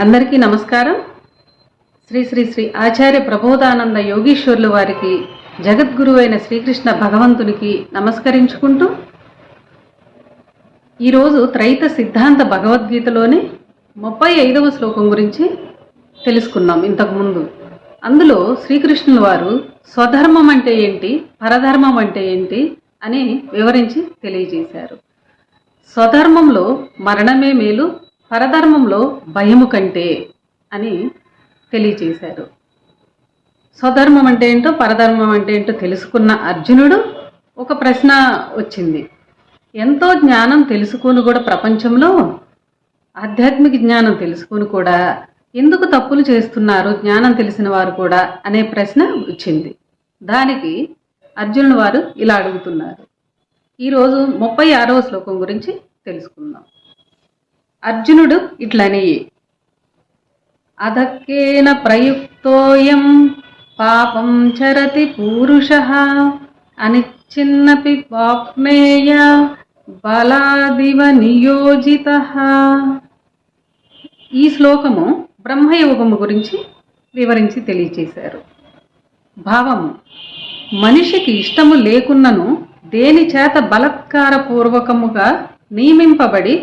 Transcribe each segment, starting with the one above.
అందరికీ నమస్కారం. శ్రీ శ్రీ శ్రీ ఆచార్య ప్రబోధానంద యోగీశ్వరులు వారికి, జగద్గురువైన శ్రీకృష్ణ భగవంతునికి నమస్కరించుకుంటూ ఈరోజు త్రైత సిద్ధాంత భగవద్గీతలోని 35వ శ్లోకం గురించి తెలుసుకున్నాం. ఇంతకుముందు అందులో శ్రీకృష్ణుల వారు స్వధర్మం అంటే ఏంటి, పరధర్మం అంటే ఏంటి అని వివరించి తెలియజేశారు. స్వధర్మంలో మరణమే మేలు, పరధర్మంలో భయము కంటే అని తెలియజేశారు. స్వధర్మం అంటే ఏంటో, పరధర్మం అంటే ఏంటో తెలుసుకున్న అర్జునుడు ఒక ప్రశ్న వచ్చింది. ఎంతో జ్ఞానం తెలుసుకొని కూడా, ప్రపంచంలో ఆధ్యాత్మిక జ్ఞానం తెలుసుకొని కూడా ఎందుకు తప్పులు చేస్తున్నారు జ్ఞానం తెలిసిన వారు కూడా అనే ప్రశ్న వచ్చింది. దానికి అర్జునుడు వారు ఇలా అడుగుతున్నారు. ఈరోజు 36వ శ్లోకం గురించి తెలుసుకుందాం. అర్జునుడు ఇట్లని, అధక్కేన ప్రయుక్తోయం పాపం చరతి పూరుషః అనిచ్ఛిన్నపి పాప్మేయ బలాదివ నియోజితః. ఈ శ్లోకము బ్రహ్మయోగము గురించి వివరించి తెలియచేశారు. భావము: మనిషికి ఇష్టము లేకున్నను దేని చేత బలత్కారపూర్వకముగా నియమింపబడి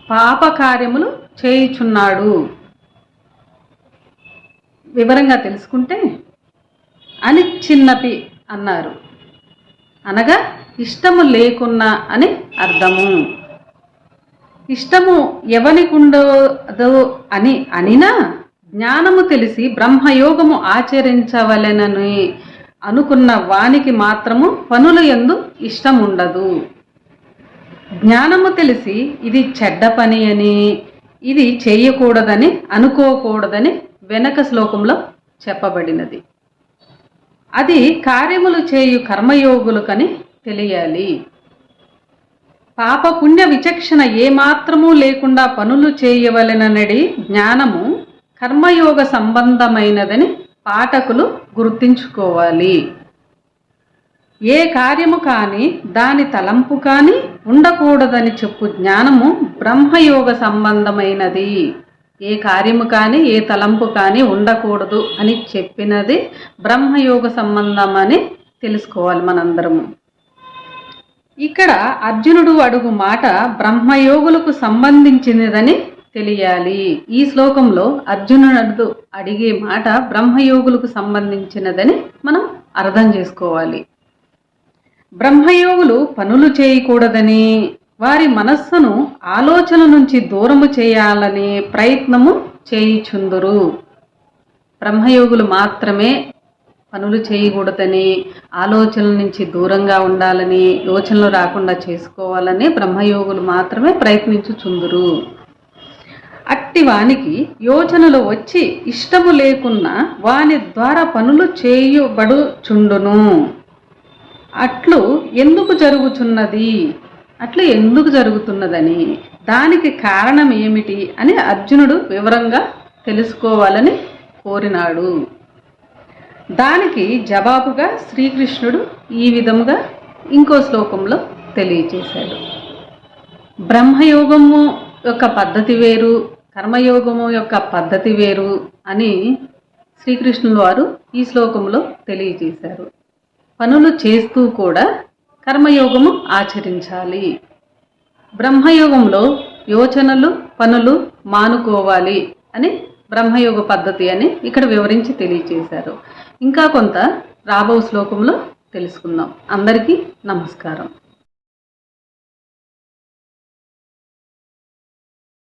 పాపకార్యములు చేయుచున్నాడు. వివరంగా తెలుసుకుంటే, అనిచ్ఛిన్నపి అన్నారు, అనగా ఇష్టము లేకున్నా అని అర్థము. ఇష్టము ఎవనికుండదో అని అనినా జ్ఞానము తెలిసి బ్రహ్మయోగము ఆచరించవలెనని అనుకున్న వానికి మాత్రము పనుల యందు ఇష్టం ఉండదు. జ్ఞానము తెలిసి ఇది చెడ్డ పని అని, ఇది చేయకూడదని అనుకోకూడదని వెనక శ్లోకంలో చెప్పబడినది. అది కార్యములు చేయు కర్మయోగులకని తెలియాలి. పాప పుణ్య విచక్షణ ఏమాత్రము లేకుండా పనులు చేయవలెననడి జ్ఞానము కర్మయోగ సంబంధమైనదని పాఠకులు గుర్తించుకోవాలి. ఏ కార్యము కానీ దాని తలంపు కానీ ఉండకూడదని చెప్పు జ్ఞానము బ్రహ్మయోగ సంబంధమైనది. ఏ కార్యము కానీ ఏ తలంపు కానీ ఉండకూడదు అని చెప్పినది బ్రహ్మయోగ సంబంధం అని తెలుసుకోవాలి మనందరము. ఇక్కడ అర్జునుడు అడుగు మాట బ్రహ్మయోగులకు సంబంధించినదని తెలియాలి. ఈ శ్లోకంలో అర్జునుడు అడిగే మాట బ్రహ్మయోగులకు సంబంధించినదని మనం అర్థం చేసుకోవాలి. బ్రహ్మయోగులు పనులు చేయకూడదని, వారి మనస్సును ఆలోచన నుంచి దూరము చేయాలని ప్రయత్నము చేయుచుందురు. బ్రహ్మయోగులు మాత్రమే పనులు చేయకూడదని, ఆలోచనల నుంచి దూరంగా ఉండాలని, యోచనలు రాకుండా చేసుకోవాలని బ్రహ్మయోగులు మాత్రమే ప్రయత్నించుచుందురు. అట్టి వానికి యోచనలు వచ్చి ఇష్టము లేకున్నా వాని ద్వారా పనులు చేయబడుచుండును. అట్లు ఎందుకు జరుగుతున్నదని, దానికి కారణం ఏమిటి అని అర్జునుడు వివరంగా తెలుసుకోవాలని కోరినాడు. దానికి జవాబుగా శ్రీకృష్ణుడు ఈ విధముగా ఇంకో శ్లోకంలో తెలియచేశాడు. బ్రహ్మయోగము యొక్క పద్ధతి వేరు, కర్మయోగము యొక్క పద్ధతి వేరు అని శ్రీకృష్ణుల వారు ఈ శ్లోకంలో తెలియజేశారు. పనులు చేస్తూ కూడా కర్మయోగము ఆచరించాలి. బ్రహ్మయోగంలో యోచనలు పనులు మానుకోవాలి అని బ్రహ్మయోగ పద్ధతి అని ఇక్కడ వివరించి తెలియజేశారు. ఇంకా కొంత రాబో శ్లోకంలో తెలుసుకుందాం. అందరికీ నమస్కారం.